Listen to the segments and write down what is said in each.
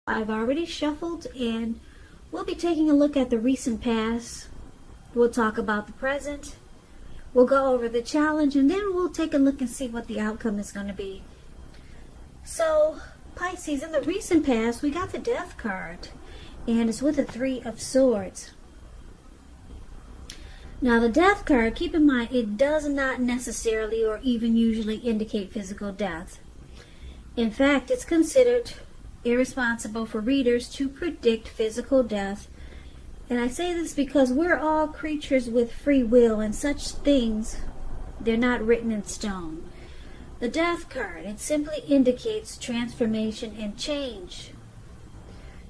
I've already shuffled, and we'll be taking a look at the recent past. We'll talk about the present. We'll go over the challenge, and then we'll take a look and see what the outcome is going to be. So, Pisces, in the recent past, we got the Death card, and it's with the Three of Swords. Now, the Death card, keep in mind, it does not necessarily or even usually indicate physical death. In fact, it's considered irresponsible for readers to predict physical death. And I say this because we're all creatures with free will, and such things, they're not written in stone. The Death card, it simply indicates transformation and change.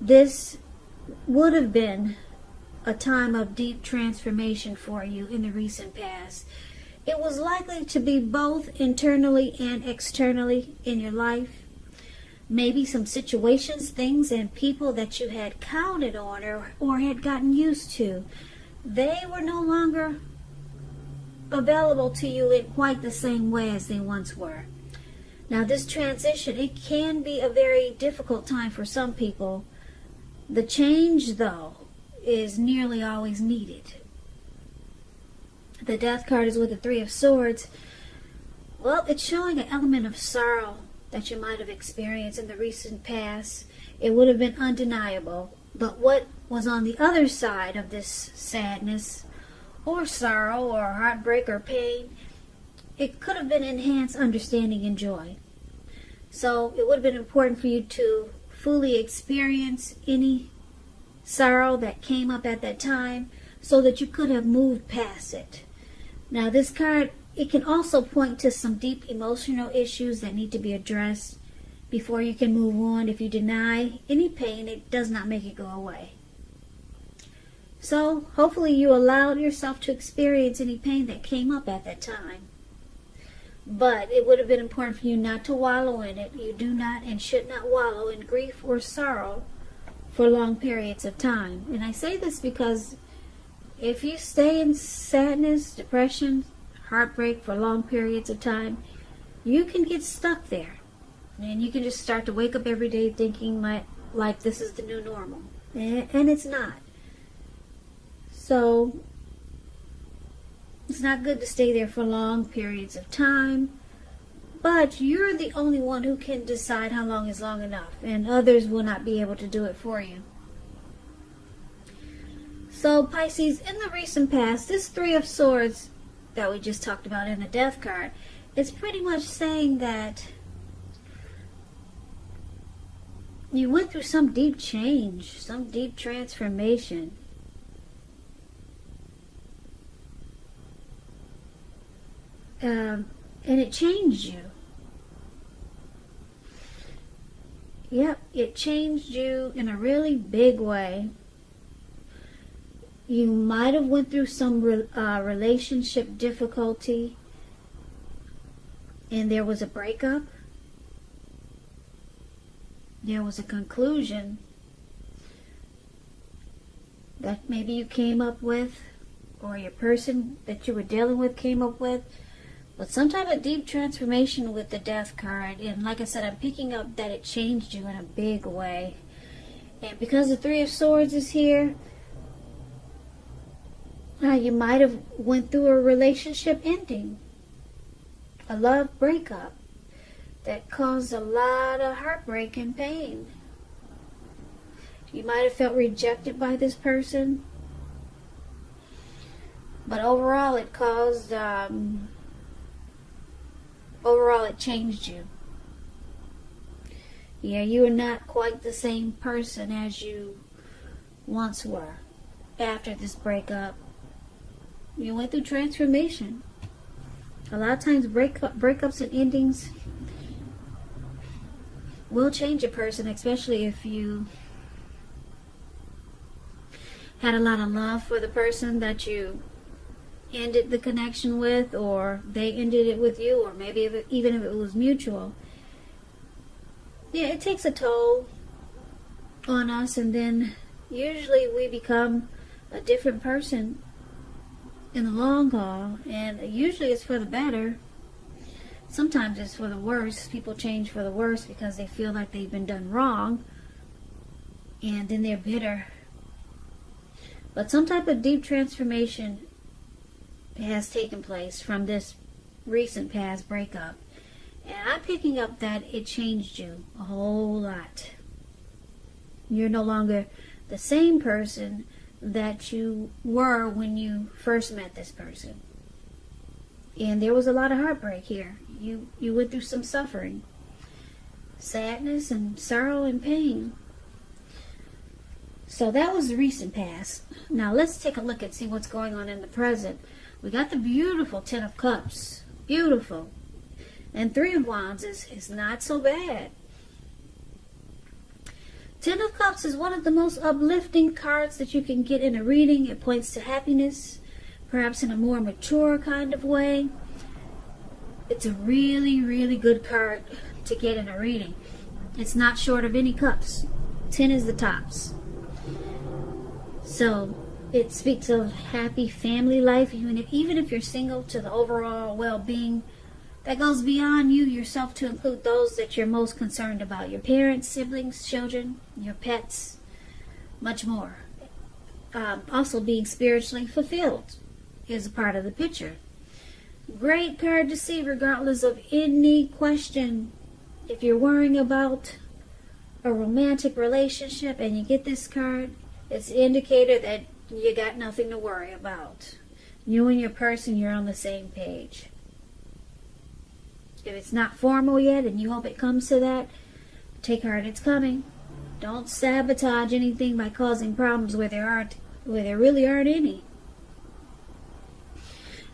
This would have been a time of deep transformation for you in the recent past. It was likely to be both internally and externally in your life. Maybe some situations, things, and people that you had counted on or had gotten used to, they were no longer available to you in quite the same way as they once were. Now, this transition, it can be a very difficult time for some people. The change, though, is nearly always needed. The Death card is with the Three of Swords. Well, it's showing an element of sorrow that you might have experienced in the recent past. It would have been undeniable. But what was on the other side of this sadness or sorrow or heartbreak or pain, it could have been enhanced understanding and joy. So it would have been important for you to fully experience any sorrow that came up at that time so that you could have moved past it. Now, this card, it can also point to some deep emotional issues that need to be addressed before you can move on. If you deny any pain, it does not make it go away. So, hopefully you allowed yourself to experience any pain that came up at that time. But it would have been important for you not to wallow in it. You do not and should not wallow in grief or sorrow for long periods of time. And I say this because if you stay in sadness, depression, heartbreak for long periods of time, you can get stuck there. And you can just start to wake up every day thinking like this is the new normal. And it's not. So, it's not good to stay there for long periods of time. But you're the only one who can decide how long is long enough. And others will not be able to do it for you. So, Pisces, in the recent past, this Three of Swords that we just talked about in the Death card, it's pretty much saying that you went through some deep change, some deep transformation. And it changed you. Yep, it changed you in a really big way. You might have went through some relationship difficulty, and there was a breakup. There was a conclusion that maybe you came up with, or your person that you were dealing with came up with. But some type of deep transformation with the Death card. And like I said, I'm picking up that it changed you in a big way. And because the Three of Swords is here, you might have went through a relationship ending, a love breakup that caused a lot of heartbreak and pain. You might have felt rejected by this person, but overall it caused, overall it changed you. Yeah, you are not quite the same person as you once were after this breakup. You went through transformation. A lot of times breakups and endings will change a person, especially if you had a lot of love for the person that you ended the connection with, or they ended it with you, or maybe even if it was mutual. Yeah, it takes a toll on us, and then usually we become a different person in the long haul, and usually it's for the better. Sometimes it's for the worse. People change for the worse because they feel like they've been done wrong. and then they're bitter. But some type of deep transformation has taken place from this recent past breakup. And I'm picking up that it changed you a whole lot. You're no longer the same person that you were when you first met this person. And there was a lot of heartbreak here. You went through some suffering, sadness and sorrow and pain. So that was the recent past. Now let's take a look and see what's going on in the present. We got the beautiful Ten of Cups. Beautiful. And Three of Wands is not so bad. Ten of Cups is one of the most uplifting cards that you can get in a reading. It points to happiness, perhaps in a more mature kind of way. It's a really, really good card to get in a reading. It's not short of any cups. 10 is the tops. So it speaks of happy family life, even if you're single, to the overall well-being that goes beyond you yourself to include those that you're most concerned about. Your parents, siblings, children, your pets, much more. Also being spiritually fulfilled is a part of the picture. Great card to see regardless of any question. If you're worrying about a romantic relationship and you get this card, it's an indicator that you got nothing to worry about. You and your person, you're on the same page. If it's not formal yet and you hope it comes to that, take heart, it's coming. Don't sabotage anything by causing problems where there really aren't any.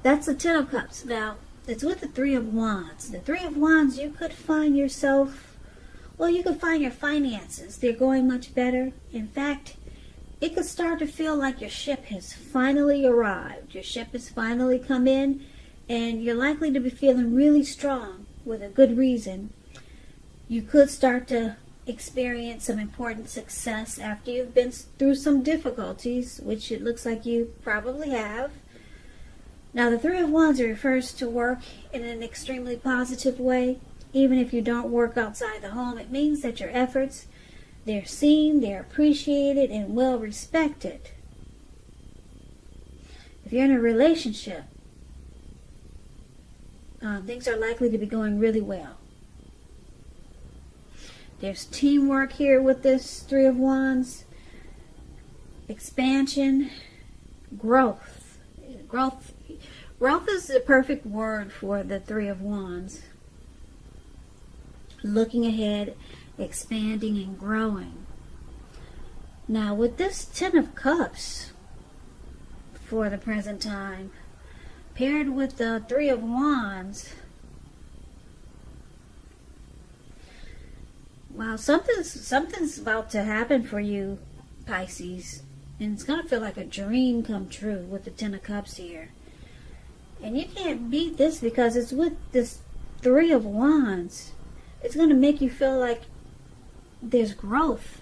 That's the Ten of Cups. Now, it's with the Three of Wands. The Three of Wands, you could find yourself, you could find your finances. They're going much better. In fact, it could start to feel like your ship has finally arrived. Your ship has finally come in, and you're likely to be feeling really strong with a good reason. You could start to experience some important success after you've been through some difficulties, which it looks like you probably have. Now, the Three of Wands refers to work in an extremely positive way. Even if you don't work outside the home, it means that your efforts, they're seen, they're appreciated, and well respected. If you're in a relationship, things are likely to be going really well. There's teamwork here with this Three of Wands. Expansion. Growth. Growth is the perfect word for the Three of Wands. Looking ahead, expanding and growing. Now with this Ten of Cups for the present time, paired with the Three of Wands, wow, something's about to happen for you, Pisces. And it's going to feel like a dream come true with the Ten of Cups here. And you can't beat this because it's with this Three of Wands. It's going to make you feel like there's growth.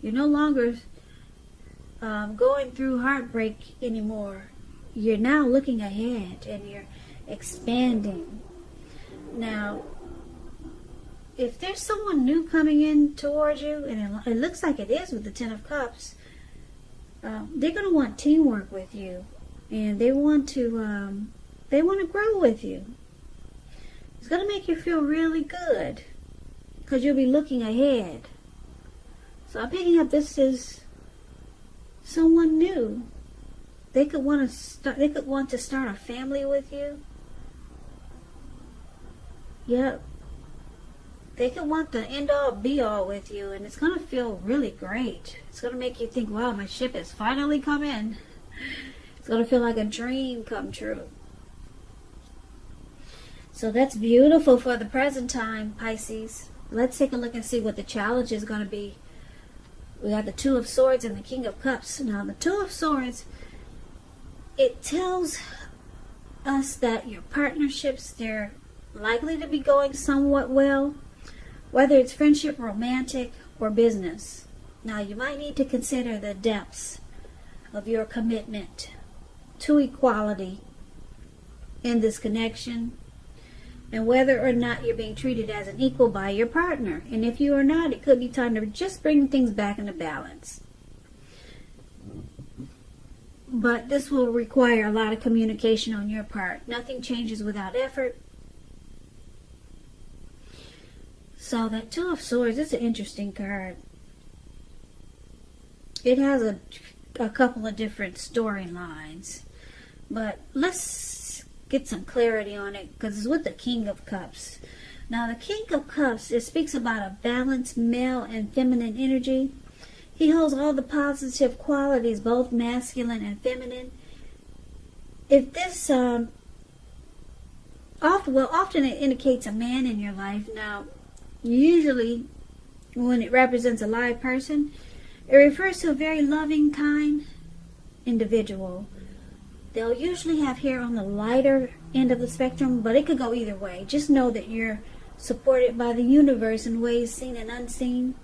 You're no longer going through heartbreak anymore. You're now looking ahead and you're expanding. Now, if there's someone new coming in towards you, and it looks like it is with the Ten of Cups, they're going to want teamwork with you, and they want to grow with you. It's going to make you feel really good because you'll be looking ahead. So I'm picking up this is someone new. They could want to start a family with you. Yep. They could want the end all be all with you, and it's going to feel really great. It's going to make you think, wow, my ship has finally come in. It's going to feel like a dream come true. So that's beautiful for the present time, Pisces. Let's take a look and see what the challenge is going to be. We got the Two of Swords and the King of Cups. Now, the Two of Swords, it tells us that your partnerships, they're likely to be going somewhat well, whether it's friendship, romantic, or business. Now, you might need to consider the depths of your commitment to equality in this connection. and whether or not you're being treated as an equal by your partner. And if you are not, it could be time to just bring things back into balance. But this will require a lot of communication on your part. Nothing changes without effort. So that Two of Swords is an interesting card. It has a couple of different storylines. But let's get some clarity on it, because it's with the King of Cups. Now the King of Cups, it speaks about a balanced male and feminine energy. He holds all the positive qualities, both masculine and feminine. If this, often it indicates a man in your life. Now, usually when it represents a live person, it refers to a very loving, kind individual. They'll usually have hair on the lighter end of the spectrum, but it could go either way. Just know that you're supported by the universe in ways seen and unseen.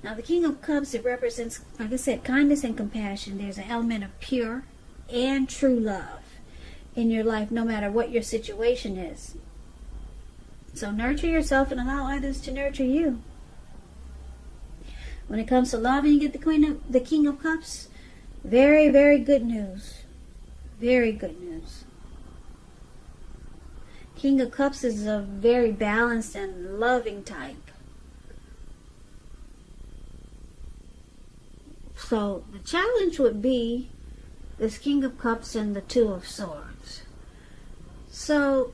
Now, the King of Cups, it represents, like I said, kindness and compassion. There's an element of pure and true love in your life, no matter what your situation is. So nurture yourself and allow others to nurture you. When it comes to love and you get the King of Cups, very, very good news. Very good news. King of Cups is a very balanced and loving type. So the challenge would be this King of Cups and the Two of Swords. So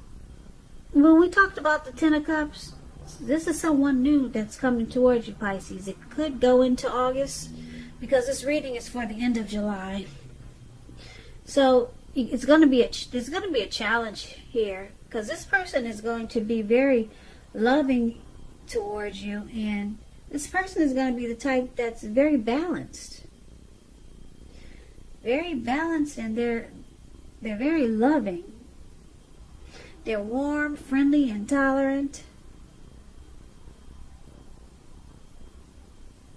when we talked about the Ten of Cups, this is someone new that's coming towards you, Pisces. It could go into August because this reading is for the end of July. So there's going to be a challenge here, because this person is going to be very loving towards you, and this person is going to be the type that's very balanced. Very balanced, and they're very loving. They're warm, friendly, and tolerant.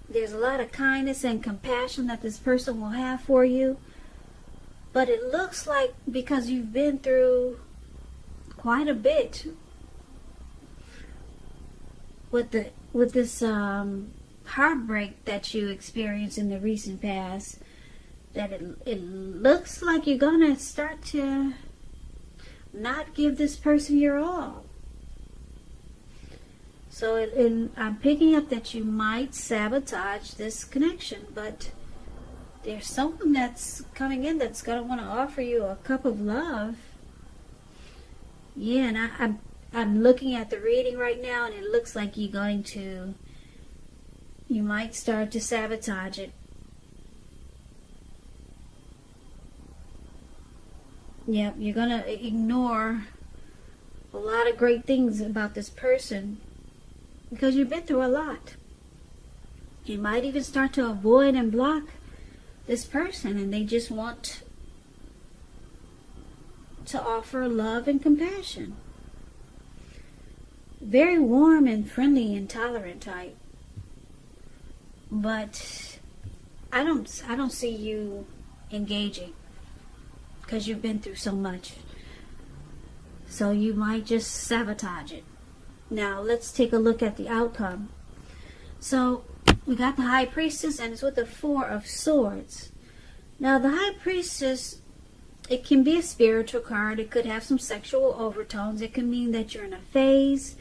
There's a lot of kindness and compassion that this person will have for you. But it looks like, because you've been through quite a bit with this heartbreak that you experienced in the recent past, that it looks like you're gonna start to not give this person your all. So I'm picking up that you might sabotage this connection, but there's someone that's coming in that's going to want to offer you a cup of love. Yeah, and I'm looking at the reading right now, and it looks like you might start to sabotage it. Yep, you're going to ignore a lot of great things about this person because you've been through a lot. You might even start to avoid and block this person, and they just want to offer love and compassion. Very warm and friendly and tolerant type. But I don't see you engaging because you've been through so much. So you might just sabotage it. Now let's take a look at the outcome. So we got the High Priestess, and it's with the Four of Swords. Now the High Priestess, it can be a spiritual card. It could have some sexual overtones. It can mean that you're in a phase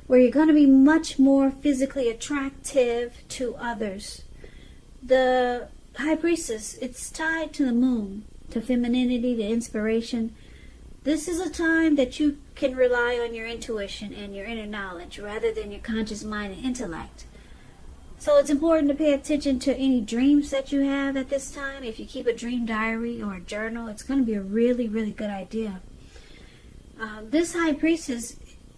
where you're going to be much more physically attractive to others. The High Priestess, it's tied to the moon, to femininity, to inspiration. This is a time that you can rely on your intuition and your inner knowledge rather than your conscious mind and intellect. So it's important to pay attention to any dreams that you have at this time. If you keep a dream diary or a journal, it's going to be a really, really good idea. This High Priestess,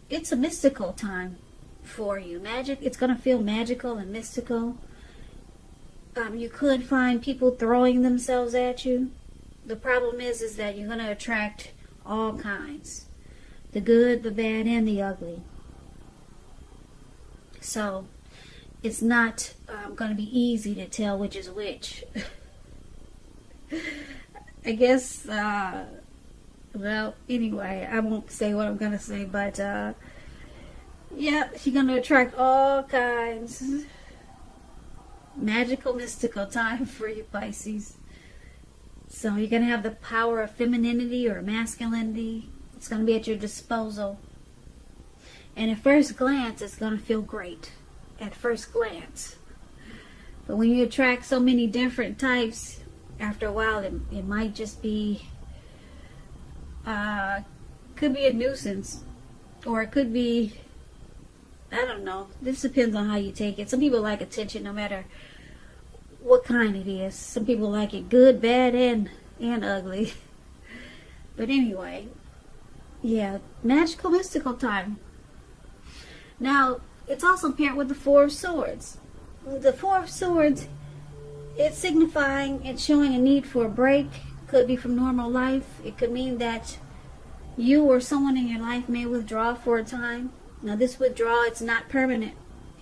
it's a mystical time for you. It's going to feel magical and mystical. You could find people throwing themselves at you. The problem is that you're going to attract all kinds. The good, the bad, and the ugly. So it's not going to be easy to tell which is which. I guess Well, anyway, I won't say what I'm going to say, but yeah, she's going to attract all kinds. Magical, mystical time for you, Pisces. So you're going to have the power of femininity or masculinity. It's going to be at your disposal. And at first glance, it's going to feel great. At first glance. But when you attract so many different types, after a while, it might just be, could be a nuisance. Or it could be, I don't know. This depends on how you take it. Some people like attention no matter what kind it is. Some people like it good, bad, and ugly. But anyway, yeah, magical, mystical time. Now, it's also paired with the Four of Swords. The Four of Swords, it's signifying, it's showing a need for a break. Could be from normal life. It could mean that you or someone in your life may withdraw for a time. Now, this withdrawal, it's not permanent.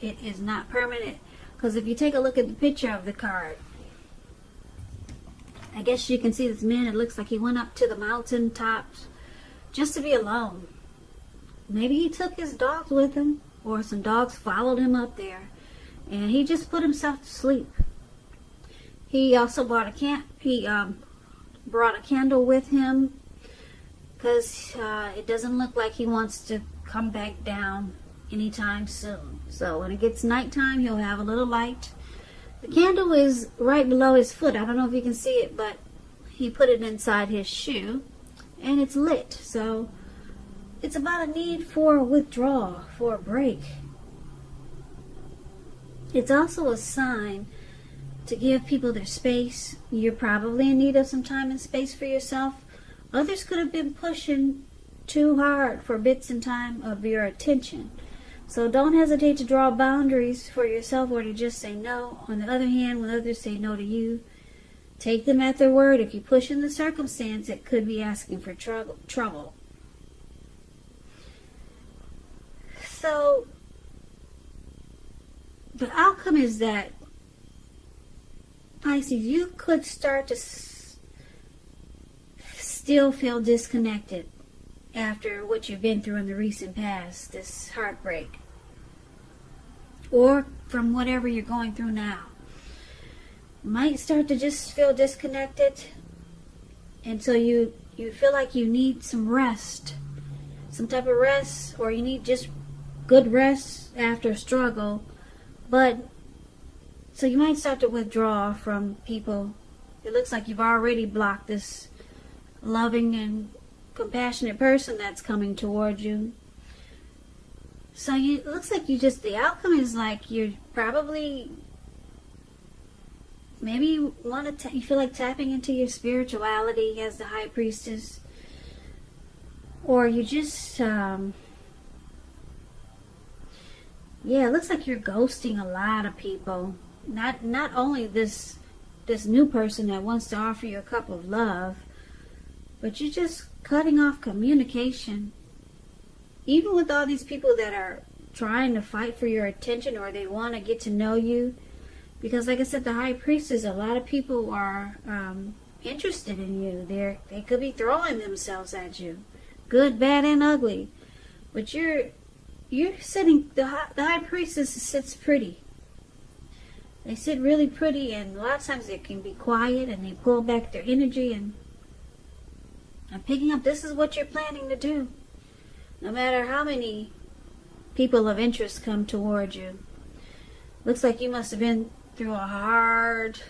It is not permanent. Because if you take a look at the picture of the card, I guess you can see this man. It looks like he went up to the mountain tops just to be alone. Maybe he took his dogs with him, or some dogs followed him up there, and he just put himself to sleep. He also brought a candle with him, because it doesn't look like he wants to come back down anytime soon. So when it gets nighttime, he'll have a little light. The candle is right below his foot. I don't know if you can see it, but he put it inside his shoe, and it's lit. So it's about a need for a withdrawal, for a break. It's also a sign to give people their space. You're probably in need of some time and space for yourself. Others could have been pushing too hard for bits and time of your attention. So don't hesitate to draw boundaries for yourself or to just say no. On the other hand, when others say no to you, take them at their word. If you push in the circumstance, it could be asking for trouble. So the outcome is that, Pisces, you could start to still feel disconnected after what you've been through in the recent past, this heartbreak, or from whatever you're going through now. You might start to just feel disconnected, and so you feel like you need some rest, some type of rest, or you need just good rest after a struggle. But so you might start to withdraw from people. It looks like you've already blocked this loving and compassionate person that's coming towards you. So it looks like the outcome is like you're probably, maybe you feel like tapping into your spirituality as the High Priestess, or you just, it looks like you're ghosting a lot of people. Not only this new person that wants to offer you a cup of love, but you're just cutting off communication. Even with all these people that are trying to fight for your attention, or they want to get to know you. Because like I said, the High Priestess, a lot of people are interested in you. They could be throwing themselves at you. Good, bad, and ugly. But you're sitting, the High Priestess sits pretty. They sit really pretty, and a lot of times they can be quiet, and they pull back their energy, and I'm picking up, this is what you're planning to do. No matter how many people of interest come toward you. Looks like you must have been through it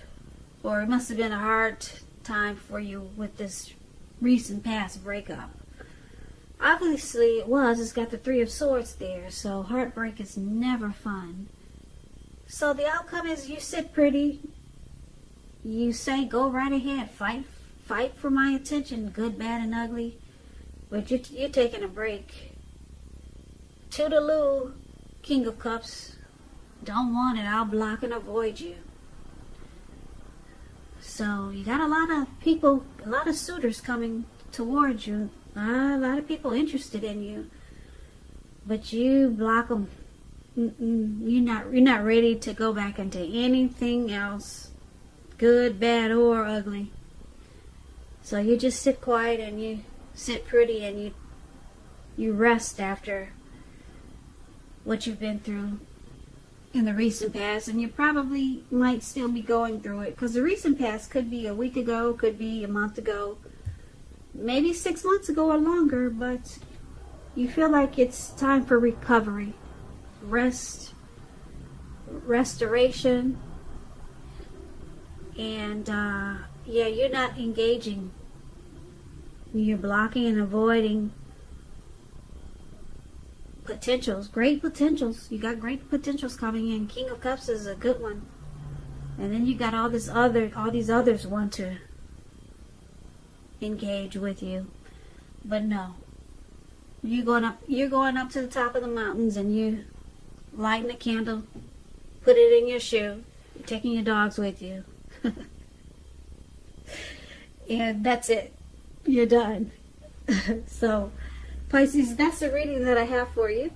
must have been a hard time for you with this recent past breakup. Obviously it was. It's got the Three of Swords there, so heartbreak is never fun. So the outcome is you sit pretty. You say, go right ahead, fight for my attention, good, bad, and ugly. But you're taking a break. Toodaloo, King of Cups. Don't want it. I'll block and avoid you. So you got a lot of people, a lot of suitors coming towards you. A lot of people interested in you. But you block them. You're not ready to go back into anything else, good, bad, or ugly. So you just sit quiet and sit pretty and you rest after what you've been through in the recent past, and you probably might still be going through it, because the recent past could be a week ago, could be a month ago, maybe 6 months ago or longer, but you feel like it's time for recovery, restoration, and yeah, you're not engaging. You're blocking and avoiding potentials, great potentials. You got great potentials coming in. King of Cups is a good one, and then you got all these others want to engage with you, but no. You're going up to the top of the mountains, and you lighting a candle, put it in your shoe, you're taking your dogs with you, and that's it. You're done. So, Pisces, that's the reading that I have for you.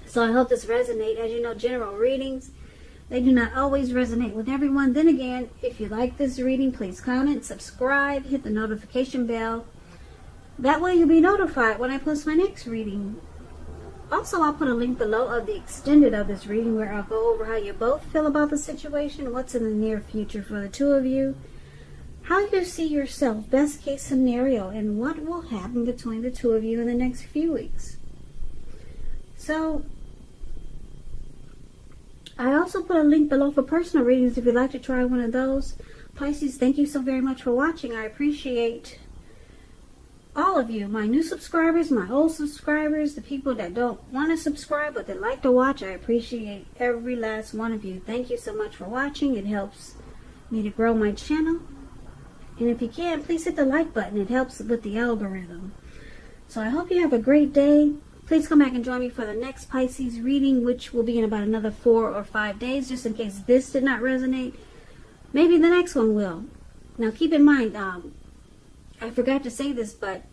So I hope this resonates. As you know, general readings, they do not always resonate with everyone. Then again, if you like this reading, please comment, subscribe, hit the notification bell. That way you'll be notified when I post my next reading. Also, I'll put a link below of the extended of this reading, where I'll go over how you both feel about the situation, what's in the near future for the two of you, how you see yourself, best case scenario, and what will happen between the two of you in the next few weeks. So, I also put a link below for personal readings if you'd like to try one of those. Pisces, thank you so very much for watching. I appreciate all of you, my new subscribers, my old subscribers, the people that don't want to subscribe but that like to watch. I appreciate every last one of you. Thank you so much for watching. It helps me to grow my channel. And if you can, please hit the like button. It helps with the algorithm. So I hope you have a great day. Please come back and join me for the next Pisces reading, which will be in about another 4 or 5 days, just in case this did not resonate. Maybe the next one will. Now keep in mind, I forgot to say this, but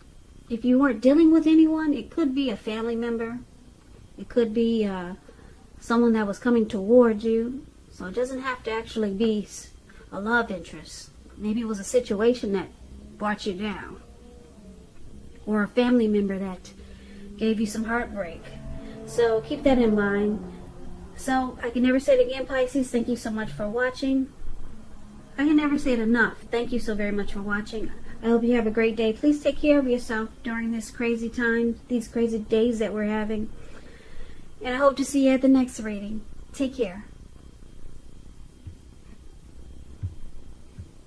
if you weren't dealing with anyone, it could be a family member. It could be someone that was coming towards you. So it doesn't have to actually be a love interest. Maybe it was a situation that brought you down, or a family member that gave you some heartbreak. So keep that in mind. So I can never say it again, Pisces. Thank you so much for watching. I can never say it enough. Thank you so very much for watching. I hope you have a great day. Please take care of yourself during this crazy time, these crazy days that we're having. And I hope to see you at the next reading. Take care.